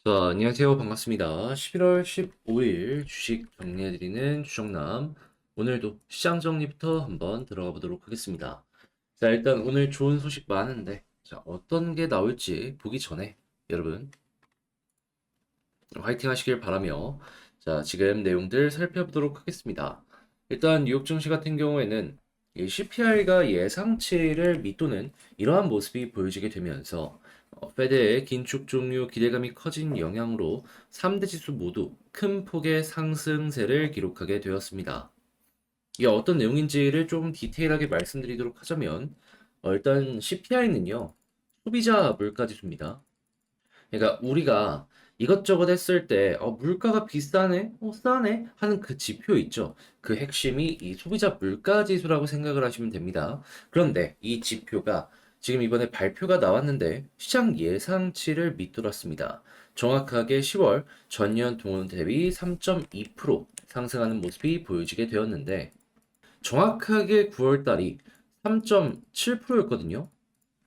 자, 안녕하세요. 반갑습니다. 11월 15일 주식 정리해드리는 주정남. 오늘도 시장 정리부터 한번 들어가 보도록 하겠습니다. 자, 일단 오늘 좋은 소식 많은데, 자, 어떤 게 나올지 보기 전에 여러분 화이팅 하시길 바라며, 자, 지금 내용들 살펴보도록 하겠습니다. 일단 뉴욕 증시 같은 경우에는 이 CPI가 예상치를 밑도는 이러한 모습이 보여지게 되면서 페드의 긴축 종료 기대감이 커진 영향으로 3대 지수 모두 큰 폭의 상승세를 기록하게 되었습니다. 이게 어떤 내용인지를 좀 디테일하게 말씀드리도록 하자면 일단 CPI는요, 소비자 물가 지수입니다. 그러니까 우리가 이것저것 했을 때 물가가 비싸네? 싸네? 하는 그 지표 있죠. 그 핵심이 이 소비자 물가 지수라고 생각을 하시면 됩니다. 그런데 이 지표가 지금 이번에 발표가 나왔는데 시장 예상치를 밑돌았습니다. 정확하게 10월 전년 동월 대비 3.2% 상승하는 모습이 보여지게 되었는데 정확하게 9월 달이 3.7%였거든요.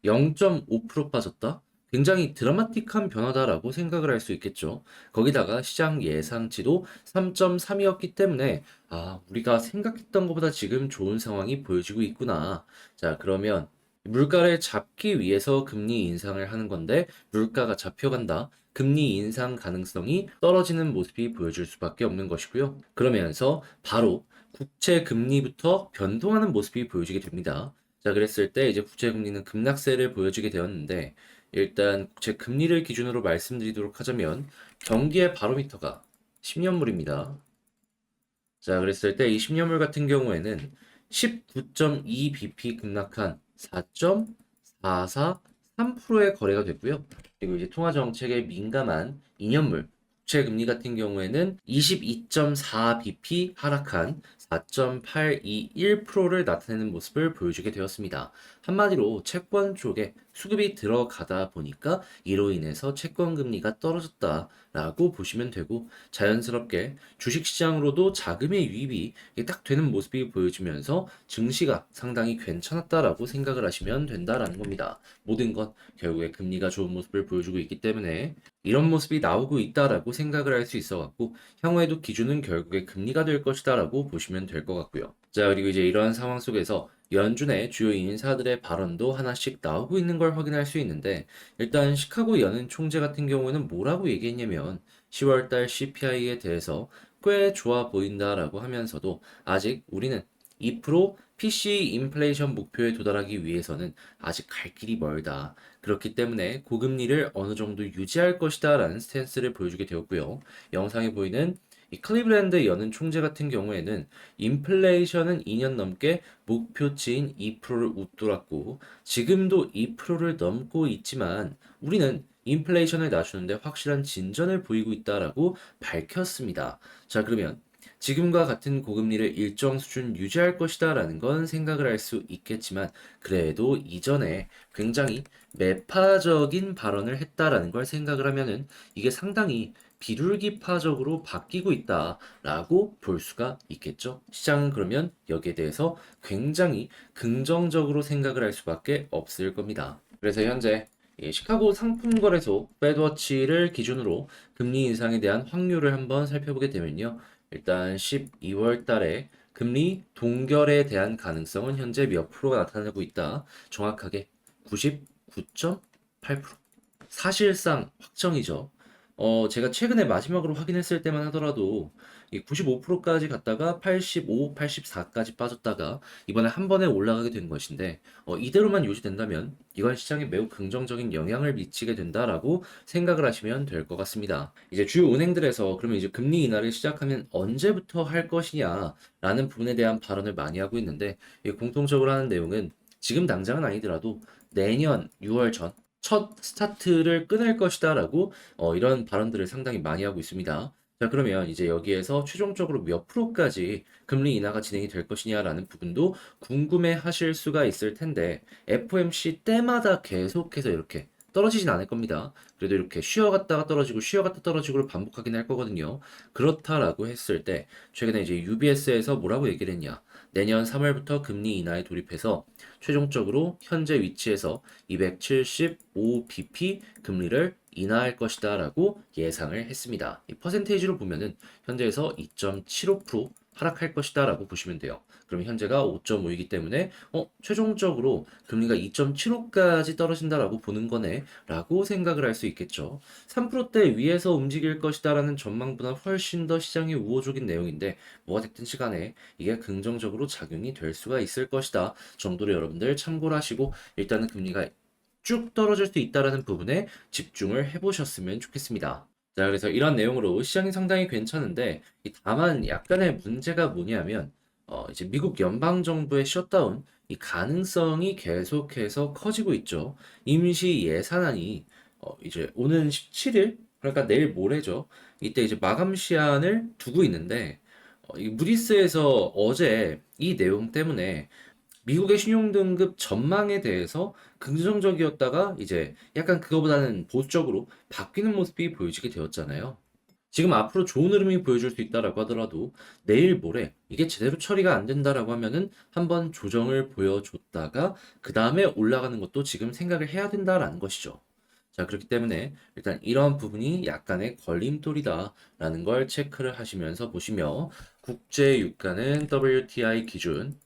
0.5% 빠졌다? 굉장히 드라마틱한 변화다라고 생각을 할 수 있겠죠. 거기다가 시장 예상치도 3.3이었기 때문에 우리가 생각했던 것보다 지금 좋은 상황이 보여지고 있구나. 자, 그러면 물가를 잡기 위해서 금리 인상을 하는 건데 물가가 잡혀간다. 금리 인상 가능성이 떨어지는 모습이 보여줄 수밖에 없는 것이고요. 그러면서 바로 국채 금리부터 변동하는 모습이 보여지게 됩니다. 자, 그랬을 때 이제 국채 금리는 급락세를 보여주게 되었는데 일단 국채 금리를 기준으로 말씀드리도록 하자면 경기의 바로미터가 10년물입니다. 자, 그랬을 때 이 10년물 같은 경우에는 19.2bp 급락한 4.443%의 거래가 됐고요. 그리고 이제 통화 정책에 민감한 2년물 국채 금리 같은 경우에는 22.4bp 하락한 4.821%를 나타내는 모습을 보여주게 되었습니다. 한마디로 채권 쪽에 수급이 들어가다 보니까 이로 인해서 채권 금리가 떨어졌다라고 보시면 되고 자연스럽게 주식시장으로도 자금의 유입이 딱 되는 모습이 보여지면서 증시가 상당히 괜찮았다라고 생각을 하시면 된다라는 겁니다. 모든 것 결국에 금리가 좋은 모습을 보여주고 있기 때문에 이런 모습이 나오고 있다라고 생각을 할 수 있어 갖고 향후에도 기준은 결국에 금리가 될 것이다라고 보시면 될 것 같고요. 자, 그리고 이제 이러한 상황 속에서 연준의 주요 인사들의 발언도 하나씩 나오고 있는 걸 확인할 수 있는데 일단 시카고 연은 총재 같은 경우에는 뭐라고 얘기했냐면 10월달 CPI에 대해서 꽤 좋아 보인다라고 하면서도 아직 우리는 2% PC 인플레이션 목표에 도달하기 위해서는 아직 갈 길이 멀다. 그렇기 때문에 고금리를 어느 정도 유지할 것이다 라는 스탠스를 보여주게 되었고요. 영상에 보이는 이 클리블랜드 연은 총재 같은 경우에는 인플레이션은 2년 넘게 목표치인 2%를 웃돌았고 지금도 2%를 넘고 있지만 우리는 인플레이션을 낮추는데 확실한 진전을 보이고 있다라고 밝혔습니다. 자, 그러면 지금과 같은 고금리를 일정 수준 유지할 것이다라는 건 생각을 할 수 있겠지만 그래도 이전에 굉장히 매파적인 발언을 했다라는 걸 생각을 하면은 이게 상당히 비둘기파적으로 바뀌고 있다라고 볼 수가 있겠죠. 시장은 그러면 여기에 대해서 굉장히 긍정적으로 생각을 할 수밖에 없을 겁니다. 그래서 현재 이 시카고 상품거래소 페드워치를 기준으로 금리 인상에 대한 확률을 한번 살펴보게 되면요. 일단 12월 달에 금리 동결에 대한 가능성은 현재 몇 프로가 나타나고 있다. 정확하게 99.8%. 사실상 확정이죠. 제가 최근에 마지막으로 확인했을 때만 하더라도 이 95%까지 갔다가 85, 84까지 빠졌다가 이번에 한 번에 올라가게 된 것인데 이대로만 유지된다면 이건 시장에 매우 긍정적인 영향을 미치게 된다라고 생각을 하시면 될 것 같습니다. 이제 주요 은행들에서 그러면 이제 금리 인하를 시작하면 언제부터 할 것이냐라는 부분에 대한 발언을 많이 하고 있는데 공통적으로 하는 내용은 지금 당장은 아니더라도 내년 6월 전 첫 스타트를 끊을 것이다라고 이런 발언들을 상당히 많이 하고 있습니다. 자, 그러면 이제 여기에서 최종적으로 몇 프로까지 금리 인하가 진행이 될 것이냐라는 부분도 궁금해 하실 수가 있을 텐데, FOMC 때마다 계속해서 이렇게 떨어지진 않을 겁니다. 그래도 이렇게 쉬어갔다가 떨어지고 쉬어갔다 떨어지고를 반복하긴 할 거거든요. 그렇다라고 했을 때, 최근에 이제 UBS에서 뭐라고 얘기를 했냐. 내년 3월부터 금리 인하에 돌입해서 최종적으로 현재 위치에서 275bp 금리를 인하할 것이다 라고 예상을 했습니다. 이 퍼센테이지로 보면은 현재에서 2.75% 하락할 것이다 라고 보시면 돼요. 그럼 현재가 5.5이기 때문에 최종적으로 금리가 2.75까지 떨어진다라고 보는 거네 라고 생각을 할 수 있겠죠. 3%대 위에서 움직일 것이다라는 전망보다 훨씬 더 시장이 우호적인 내용인데 뭐가 됐든 시간에 이게 긍정적으로 작용이 될 수가 있을 것이다 정도로 여러분들 참고를 하시고 일단은 금리가 쭉 떨어질 수 있다라는 부분에 집중을 해보셨으면 좋겠습니다. 자, 그래서 이런 내용으로 시장이 상당히 괜찮은데 다만 약간의 문제가 뭐냐면 이제 미국 연방 정부의 셧다운 이 가능성이 계속해서 커지고 있죠. 임시 예산안이 이제 오는 17일 그러니까 내일 모레죠. 이때 이제 마감 시한을 두고 있는데 이 무디스에서 어제 이 내용 때문에 미국의 신용등급 전망에 대해서 긍정적이었다가 이제 약간 그거보다는 보수적으로 바뀌는 모습이 보여지게 되었잖아요. 지금 앞으로 좋은 흐름이 보여줄 수 있다라고 하더라도 내일 모레 이게 제대로 처리가 안 된다라고 하면은 한번 조정을 보여줬다가 그 다음에 올라가는 것도 지금 생각을 해야 된다라는 것이죠. 자, 그렇기 때문에 일단 이런 부분이 약간의 걸림돌이다라는 걸 체크를 하시면서 보시며 국제 유가는 WTI 기준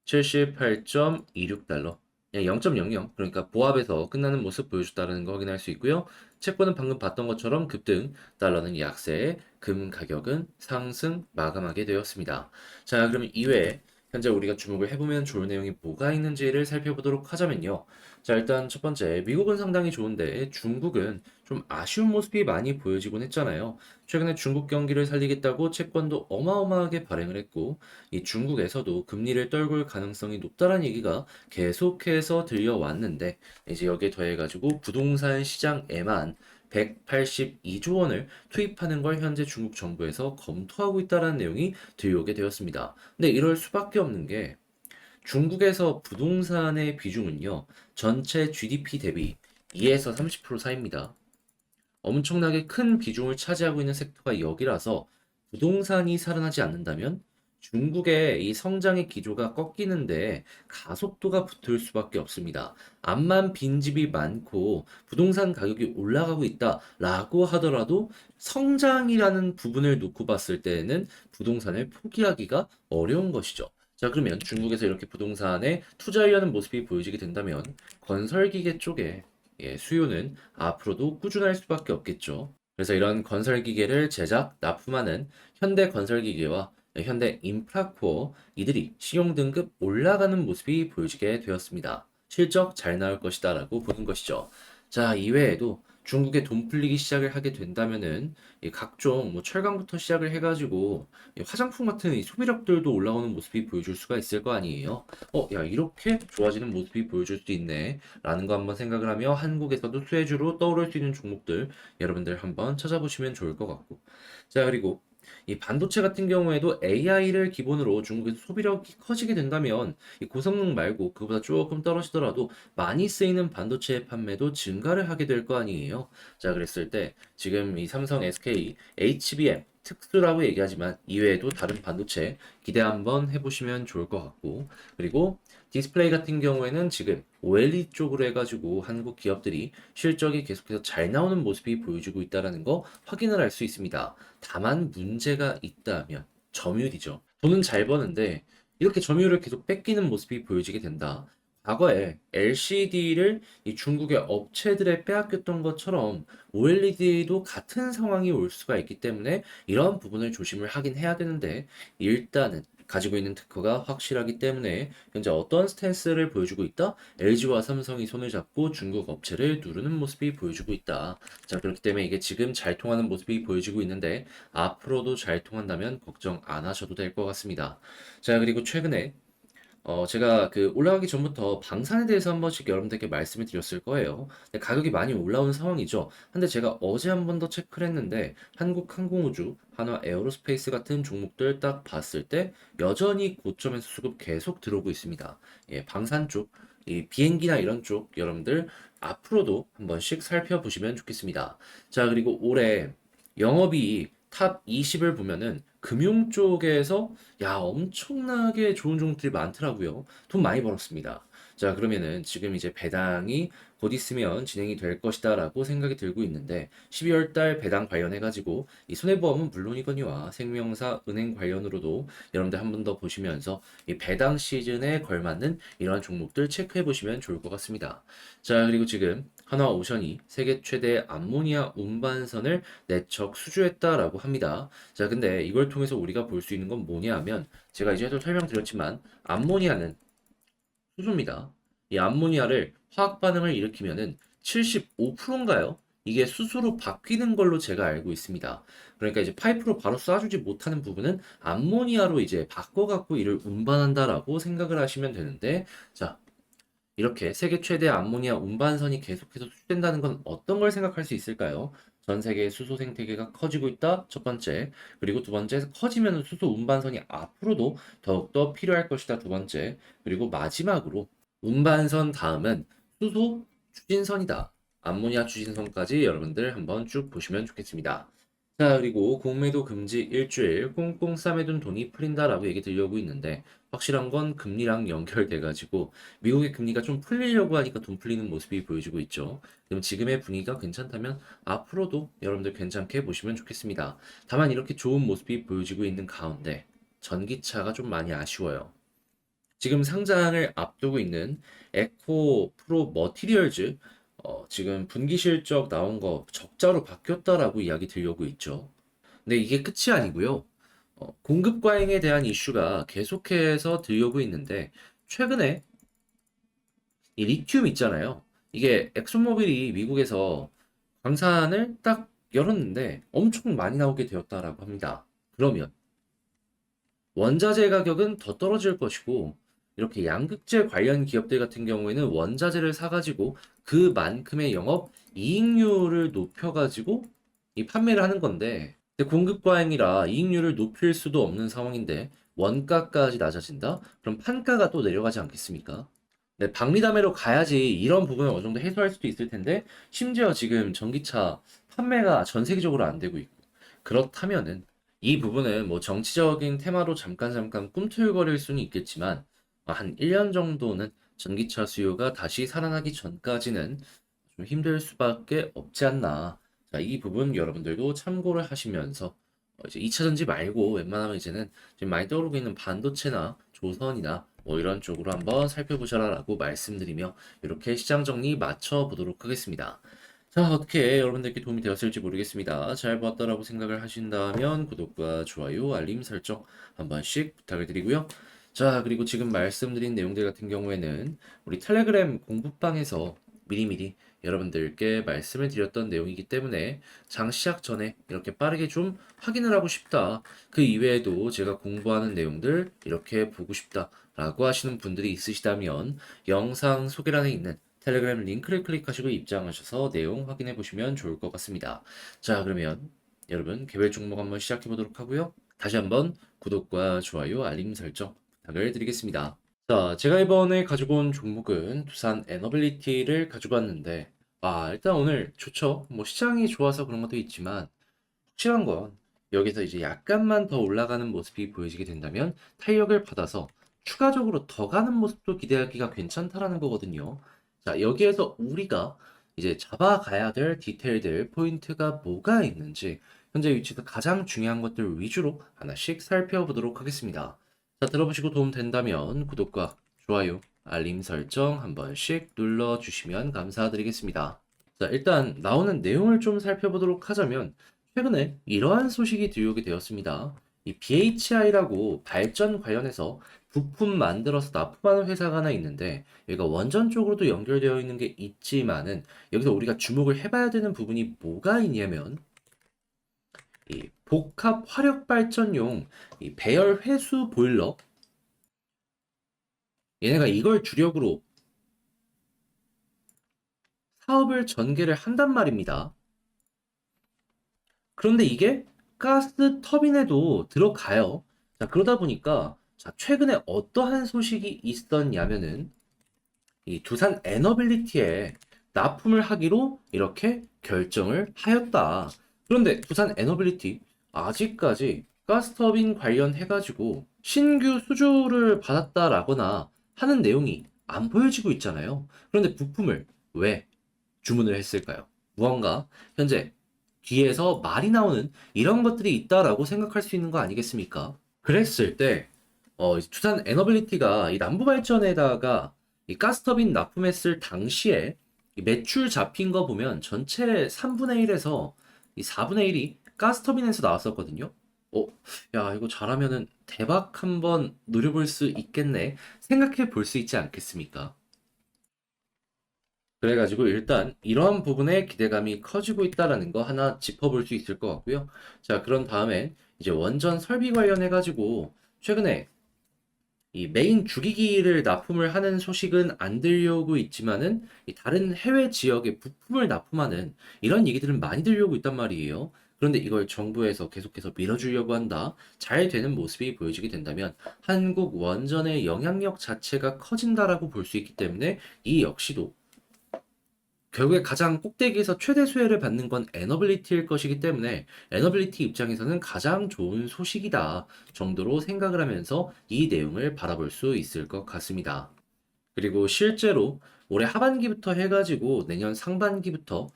78.26달러. 그냥 0.00 그러니까 보합에서 끝나는 모습 보여줬다는 거 확인할 수 있고요. 채권은 방금 봤던 것처럼 급등, 달러는 약세, 금 가격은 상승 마감하게 되었습니다. 자, 그러면 이외에 현재 우리가 주목을 해보면 좋은 내용이 뭐가 있는지를 살펴보도록 하자면요. 자, 일단 첫 번째, 미국은 상당히 좋은데 중국은 좀 아쉬운 모습이 많이 보여지곤 했잖아요. 최근에 중국 경기를 살리겠다고 채권도 어마어마하게 발행을 했고, 이 중국에서도 금리를 떨굴 가능성이 높다는 얘기가 계속해서 들려왔는데 이제 여기에 더해가지고 부동산 시장에만 182조 원을 투입하는 걸 현재 중국 정부에서 검토하고 있다는 내용이 들려오게 되었습니다. 근데 이럴 수밖에 없는 게 중국에서 부동산의 비중은요, 전체 GDP 대비 2에서 30% 사이입니다. 엄청나게 큰 비중을 차지하고 있는 섹터가 여기라서 부동산이 살아나지 않는다면 중국의 이 성장의 기조가 꺾이는데 가속도가 붙을 수밖에 없습니다. 암만 빈집이 많고 부동산 가격이 올라가고 있다라고 하더라도 성장이라는 부분을 놓고 봤을 때에는 부동산을 포기하기가 어려운 것이죠. 자, 그러면 중국에서 이렇게 부동산에 투자하려는 모습이 보여지게 된다면 건설기계 쪽에 수요는 앞으로도 꾸준할 수밖에 없겠죠. 그래서 이런 건설기계를 제작, 납품하는 현대건설기계와 현대인프라코어 이들이 신용등급 올라가는 모습이 보여지게 되었습니다. 실적 잘 나올 것이다라고 보는 것이죠. 자, 이외에도 중국에 돈 풀리기 시작을 하게 된다면은 이 각종 뭐 철강부터 시작을 해가지고 이 화장품 같은 이 소비력들도 올라오는 모습이 보여줄 수가 있을 거 아니에요. 야, 이렇게 좋아지는 모습이 보여줄 수 있네. 라는 거 한번 생각을 하며 한국에서도 수혜주로 떠오를 수 있는 종목들 여러분들 한번 찾아보시면 좋을 것 같고. 자, 그리고 이 반도체 같은 경우에도 AI를 기본으로 중국에서 소비력이 커지게 된다면 이 고성능 말고 그보다 조금 떨어지더라도 많이 쓰이는 반도체 판매도 증가를 하게 될 거 아니에요. 자, 그랬을 때 지금 이 삼성, SK, HBM 특수라고 얘기하지만 이외에도 다른 반도체 기대 한번 해보시면 좋을 것 같고 그리고 디스플레이 같은 경우에는 지금 OLED 쪽으로 해가지고 한국 기업들이 실적이 계속해서 잘 나오는 모습이 보여주고 있다는 거 확인을 할 수 있습니다. 다만 문제가 있다면 점유율이죠. 돈은 잘 버는데 이렇게 점유율을 계속 뺏기는 모습이 보여지게 된다. 과거에 LCD를 이 중국의 업체들에 빼앗겼던 것처럼 OLED도 같은 상황이 올 수가 있기 때문에 이런 부분을 조심을 하긴 해야 되는데 일단은 가지고 있는 특허가 확실하기 때문에 현재 어떤 스탠스를 보여주고 있다? LG와 삼성이 손을 잡고 중국 업체를 누르는 모습이 보여주고 있다. 자, 그렇기 때문에 이게 지금 잘 통하는 모습이 보여지고 있는데 앞으로도 잘 통한다면 걱정 안 하셔도 될 것 같습니다. 자, 그리고 최근에 제가 그 올라가기 전부터 방산에 대해서 한 번씩 여러분들께 말씀을 드렸을 거예요. 근데 가격이 많이 올라온 상황이죠. 근데 제가 어제 한 번 더 체크를 했는데 한국항공우주, 한화 에어로스페이스 같은 종목들 딱 봤을 때 여전히 고점에서 수급 계속 들어오고 있습니다. 예, 방산 쪽, 이 비행기나 이런 쪽 여러분들 앞으로도 한 번씩 살펴보시면 좋겠습니다. 자, 그리고 올해 영업이 탑 20을 보면은 금융 쪽에서 야 엄청나게 좋은 종목들이 많더라고요. 돈 많이 벌었습니다. 자, 그러면은 지금 이제 배당이 곧 있으면 진행이 될 것이다라고 생각이 들고 있는데 12월 달 배당 관련해가지고 이 손해보험은 물론이거니와 생명사, 은행 관련으로도 여러분들 한 번 더 보시면서 이 배당 시즌에 걸맞는 이러한 종목들 체크해 보시면 좋을 것 같습니다. 자, 그리고 지금 한화오션이 세계 최대 암모니아 운반선을 내적 수주했다라고 합니다. 자, 근데 이걸 통해서 우리가 볼 수 있는 건 뭐냐 하면 제가 이제도 설명드렸지만 암모니아는 수소입니다. 이 암모니아를 화학 반응을 일으키면은 75%인가요? 이게 수소로 바뀌는 걸로 제가 알고 있습니다. 그러니까 이제 파이프로 바로 쏴주지 못하는 부분은 암모니아로 이제 바꿔갖고 이를 운반한다라고 생각을 하시면 되는데, 자, 이렇게 세계 최대 암모니아 운반선이 계속해서 수주된다는 건 어떤 걸 생각할 수 있을까요? 전 세계의 수소 생태계가 커지고 있다. 첫 번째. 그리고 두 번째, 커지면 수소 운반선이 앞으로도 더욱더 필요할 것이다. 두 번째. 그리고 마지막으로 운반선 다음은 수소 추진선이다. 암모니아 추진선까지 여러분들 한번 쭉 보시면 좋겠습니다. 자, 그리고 공매도 금지 일주일 꽁꽁 싸매둔 돈이 풀린다라고 얘기 들려오고 있는데 확실한 건 금리랑 연결돼가지고 미국의 금리가 좀 풀리려고 하니까 돈 풀리는 모습이 보여지고 있죠. 그럼 지금의 분위기가 괜찮다면 앞으로도 여러분들 괜찮게 보시면 좋겠습니다. 다만 이렇게 좋은 모습이 보여지고 있는 가운데 전기차가 좀 많이 아쉬워요. 지금 상장을 앞두고 있는 에코 프로 머티리얼즈 지금 분기 실적 나온 거 적자로 바뀌었다라고 이야기 들려오고 있죠. 근데 이게 끝이 아니고요. 공급 과잉에 대한 이슈가 계속해서 들려오고 있는데 최근에 이 리튬 있잖아요. 이게 엑슨모빌이 미국에서 광산을 딱 열었는데 엄청 많이 나오게 되었다라고 합니다. 그러면 원자재 가격은 더 떨어질 것이고 이렇게 양극재 관련 기업들 같은 경우에는 원자재를 사가지고 그만큼의 영업 이익률을 높여가지고 이 판매를 하는 건데 근데 공급 과잉이라 이익률을 높일 수도 없는 상황인데 원가까지 낮아진다? 그럼 판가가 또 내려가지 않겠습니까? 네, 박리담회로 가야지 이런 부분을 어느 정도 해소할 수도 있을 텐데 심지어 지금 전기차 판매가 전 세계적으로 안 되고 있고 그렇다면은 이 부분은 뭐 정치적인 테마로 잠깐 꿈틀거릴 수는 있겠지만 한 1년 정도는 전기차 수요가 다시 살아나기 전까지는 좀 힘들 수밖에 없지 않나. 자, 이 부분 여러분들도 참고를 하시면서 이제 2차 전지 말고 웬만하면 이제는 지금 많이 떠오르고 있는 반도체나 조선이나 뭐 이런 쪽으로 한번 살펴보셔라라고 말씀드리며 이렇게 시장 정리 맞춰 보도록 하겠습니다. 자, 어떻게 여러분들께 도움이 되었을지 모르겠습니다. 잘 보았다라고 생각을 하신다면 구독과 좋아요, 알림 설정 한 번씩 부탁을 드리고요. 자, 그리고 지금 말씀드린 내용들 같은 경우에는 우리 텔레그램 공부방에서 미리미리 여러분들께 말씀을 드렸던 내용이기 때문에 장 시작 전에 이렇게 빠르게 좀 확인을 하고 싶다. 그 이외에도 제가 공부하는 내용들 이렇게 보고 싶다라고 하시는 분들이 있으시다면 영상 소개란에 있는 텔레그램 링크를 클릭하시고 입장하셔서 내용 확인해 보시면 좋을 것 같습니다. 자, 그러면 여러분 개별 종목 한번 시작해 보도록 하고요. 다시 한번 구독과 좋아요, 알림 설정 부탁을 드리겠습니다. 자, 제가 이번에 가지고 온 종목은 두산 에너빌리티를 가지고 왔는데, 일단 오늘 좋죠. 뭐 시장이 좋아서 그런 것도 있지만, 확실한 건 여기서 이제 약간만 더 올라가는 모습이 보여지게 된다면 탄력을 받아서 추가적으로 더 가는 모습도 기대하기가 괜찮다라는 거거든요. 자, 여기에서 우리가 이제 잡아가야 될 디테일들, 포인트가 뭐가 있는지 현재 위치에서 가장 중요한 것들 위주로 하나씩 살펴보도록 하겠습니다. 자, 들어보시고 도움 된다면 구독과 좋아요, 알림 설정 한 번씩 눌러주시면 감사드리겠습니다. 자, 일단 나오는 내용을 좀 살펴보도록 하자면 최근에 이러한 소식이 들려오게 되었습니다. 이 BHI라고 발전 관련해서 부품 만들어서 납품하는 회사가 하나 있는데 여기가 원전 쪽으로도 연결되어 있는 게 있지만은 여기서 우리가 주목을 해봐야 되는 부분이 뭐가 있냐면 이 복합 화력 발전용 이 배열 회수 보일러 얘네가 이걸 주력으로 사업을 전개를 한단 말입니다. 그런데 이게 가스 터빈에도 들어가요. 자, 그러다 보니까 자, 최근에 어떠한 소식이 있었냐면은 이 두산 에너빌리티에 납품을 하기로 이렇게 결정을 하였다. 그런데 두산 에너빌리티 아직까지 가스터빈 관련해가지고 신규 수주를 받았다라거나 하는 내용이 안 보여지고 있잖아요. 그런데 부품을 왜 주문을 했을까요? 무언가 현재 뒤에서 말이 나오는 이런 것들이 있다라고 생각할 수 있는 거 아니겠습니까? 그랬을 때 이제 두산 에너빌리티가 이 남부 발전에다가 이 가스터빈 납품했을 당시에 이 매출 잡힌 거 보면 전체 3분의 1에서 이 4분의 1이 가스터빈에서 나왔었거든요. 어, 야, 이거 잘하면은 대박 한번 노려볼 수 있겠네. 생각해 볼 수 있지 않겠습니까? 그래가지고 일단 이러한 부분에 기대감이 커지고 있다라는 거 하나 짚어볼 수 있을 것 같고요. 자, 그런 다음에 이제 원전 설비 관련해가지고 최근에 이 메인 주기기를 납품을 하는 소식은 안 들려오고 있지만은 이 다른 해외 지역에 부품을 납품하는 이런 얘기들은 많이 들려오고 있단 말이에요. 그런데 이걸 정부에서 계속해서 밀어주려고 한다. 잘 되는 모습이 보여지게 된다면 한국 원전의 영향력 자체가 커진다라고 볼 수 있기 때문에 이 역시도 결국에 가장 꼭대기에서 최대 수혜를 받는 건 에너빌리티일 것이기 때문에 에너빌리티 입장에서는 가장 좋은 소식이다 정도로 생각을 하면서 이 내용을 바라볼 수 있을 것 같습니다. 그리고 실제로 올해 하반기부터 해가지고 내년 상반기부터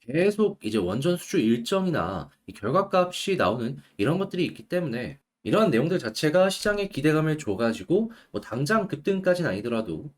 계속 이제 원전 수주 일정이나 이 결과값이 나오는 이런 것들이 있기 때문에 이러한 내용들 자체가 시장에 기대감을 줘가지고 뭐 당장 급등까지는 아니더라도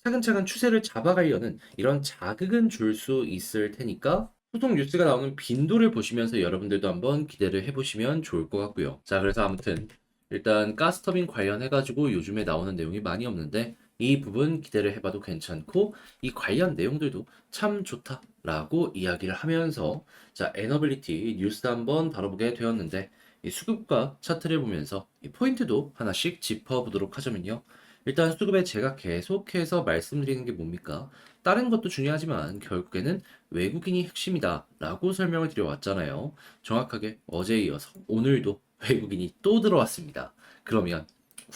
차근차근 추세를 잡아가려는 이런 자극은 줄 수 있을 테니까 소통 뉴스가 나오는 빈도를 보시면서 여러분들도 한번 기대를 해보시면 좋을 것 같고요. 자, 그래서 아무튼 일단 가스터빈 관련해가지고 요즘에 나오는 내용이 많이 없는데 이 부분 기대를 해봐도 괜찮고 이 관련 내용들도 참 좋다라고 이야기를 하면서 자, 에너빌리티 뉴스 한번 다뤄보게 되었는데 이 수급과 차트를 보면서 이 포인트도 하나씩 짚어보도록 하자면요. 일단 수급에 제가 계속해서 말씀드리는 게 뭡니까? 다른 것도 중요하지만 결국에는 외국인이 핵심이다 라고 설명을 드려왔잖아요. 정확하게 어제에 이어서 오늘도 외국인이 또 들어왔습니다. 그러면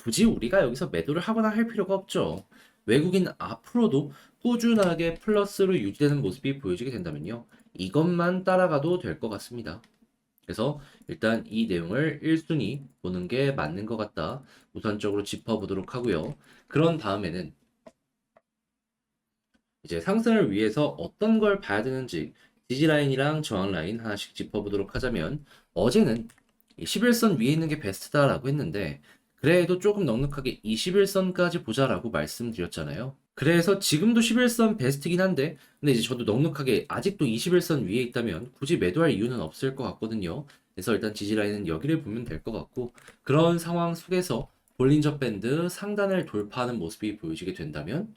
굳이 우리가 여기서 매도를 하거나 할 필요가 없죠. 외국인 앞으로도 꾸준하게 플러스로 유지되는 모습이 보여지게 된다면요. 이것만 따라가도 될 것 같습니다. 그래서 일단 이 내용을 1순위 보는 게 맞는 것 같다. 우선적으로 짚어보도록 하고요. 그런 다음에는 이제 상승을 위해서 어떤 걸 봐야 되는지 지지라인이랑 저항라인 하나씩 짚어보도록 하자면 어제는 11선 위에 있는 게 베스트다라고 했는데 그래도 조금 넉넉하게 21선까지 보자라고 말씀드렸잖아요. 그래서 지금도 11선 베스트긴 한데 근데 이제 저도 넉넉하게 아직도 21선 위에 있다면 굳이 매도할 이유는 없을 것 같거든요. 그래서 일단 지지라인은 여기를 보면 될 것 같고 그런 상황 속에서 볼린저 밴드 상단을 돌파하는 모습이 보여지게 된다면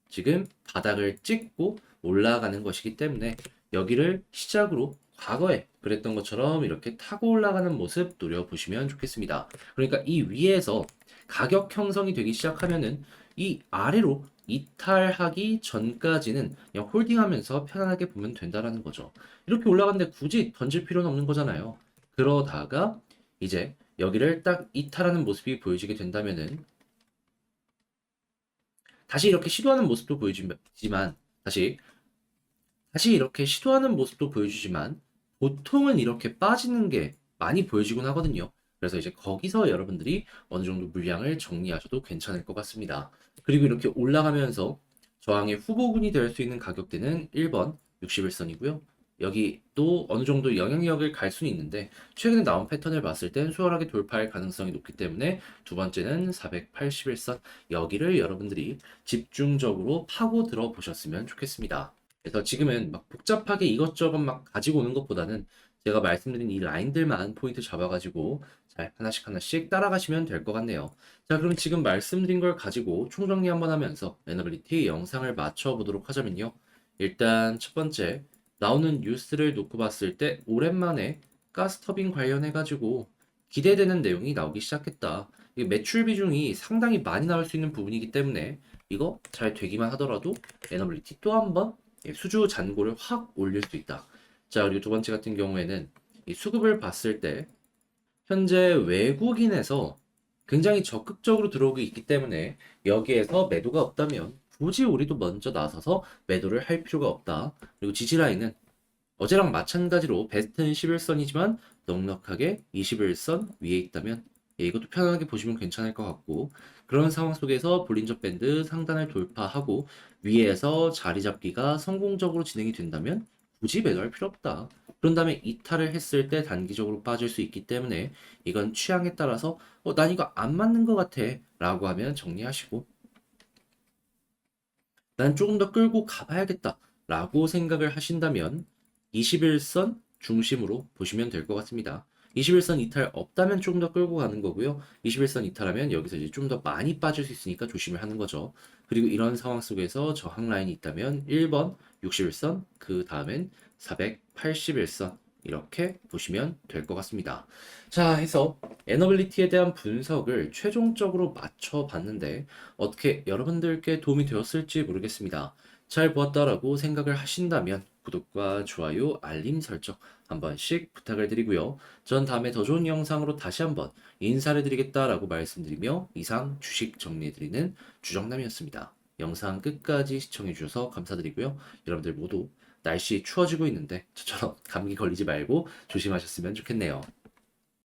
지금 바닥을 찍고 올라가는 것이기 때문에 여기를 시작으로 과거에 그랬던 것처럼 이렇게 타고 올라가는 모습 노려보시면 좋겠습니다. 그러니까 이 위에서 가격 형성이 되기 시작하면은 이 아래로 이탈하기 전까지는 그냥 홀딩하면서 편안하게 보면 된다라는 거죠. 이렇게 올라갔는데 굳이 던질 필요는 없는 거잖아요. 그러다가 이제 여기를 딱 이탈하는 모습이 보여지게 된다면은 다시 이렇게 시도하는 모습도 보여주지만 다시 이렇게 시도하는 모습도 보여주지만 보통은 이렇게 빠지는 게 많이 보여지곤 하거든요. 그래서 이제 거기서 여러분들이 어느 정도 물량을 정리하셔도 괜찮을 것 같습니다. 그리고 이렇게 올라가면서 저항의 후보군이 될 수 있는 가격대는 1번 61선이고요. 여기 또 어느 정도 영향력을 갈 수는 있는데 최근에 나온 패턴을 봤을 땐 수월하게 돌파할 가능성이 높기 때문에 두 번째는 481선 여기를 여러분들이 집중적으로 파고 들어 보셨으면 좋겠습니다. 그래서 지금은 막 복잡하게 이것저것 막 가지고 오는 것보다는 제가 말씀드린 이 라인들만 포인트 잡아가지고 잘 하나씩 하나씩 따라가시면 될 것 같네요. 자, 그럼 지금 말씀드린 걸 가지고 총정리 한번 하면서 에너빌리티 영상을 맞춰보도록 하자면요. 일단 첫 번째, 나오는 뉴스를 놓고 봤을 때 오랜만에 가스터빈 관련해가지고 기대되는 내용이 나오기 시작했다. 이게 매출 비중이 상당히 많이 나올 수 있는 부분이기 때문에 이거 잘 되기만 하더라도 에너빌리티 또 한번 수주 잔고를 확 올릴 수 있다. 자, 그리고 두 번째 같은 경우에는 이 수급을 봤을 때 현재 외국인에서 굉장히 적극적으로 들어오고 있기 때문에 여기에서 매도가 없다면 굳이 우리도 먼저 나서서 매도를 할 필요가 없다. 그리고 지지라인은 어제랑 마찬가지로 베스트는 11선이지만 넉넉하게 21선 위에 있다면 예, 이것도 편하게 보시면 괜찮을 것 같고 그런 상황 속에서 볼린저 밴드 상단을 돌파하고 위에서 자리 잡기가 성공적으로 진행이 된다면 굳이 매도할 필요 없다. 그런 다음에 이탈을 했을 때 단기적으로 빠질 수 있기 때문에 이건 취향에 따라서 난 이거 안 맞는 것 같아 라고 하면 정리하시고 난 조금 더 끌고 가봐야겠다 라고 생각을 하신다면 21선 중심으로 보시면 될 것 같습니다. 21선 이탈 없다면 조금 더 끌고 가는 거고요. 21선 이탈하면 여기서 이제 좀 더 많이 빠질 수 있으니까 조심을 하는 거죠. 그리고 이런 상황 속에서 저항 라인이 있다면 1번 61선, 그 다음엔 481선 이렇게 보시면 될 것 같습니다. 자, 해서 에너빌리티에 대한 분석을 최종적으로 맞춰 봤는데 어떻게 여러분들께 도움이 되었을지 모르겠습니다. 잘 보았다라고 생각을 하신다면 구독과 좋아요, 알림 설정 한 번씩 부탁을 드리고요. 전 다음에 더 좋은 영상으로 다시 한번 인사를 드리겠다라고 말씀드리며 이상 주식 정리해드리는 주정남이었습니다. 영상 끝까지 시청해주셔서 감사드리고요. 여러분들 모두 날씨 추워지고 있는데 저처럼 감기 걸리지 말고 조심하셨으면 좋겠네요.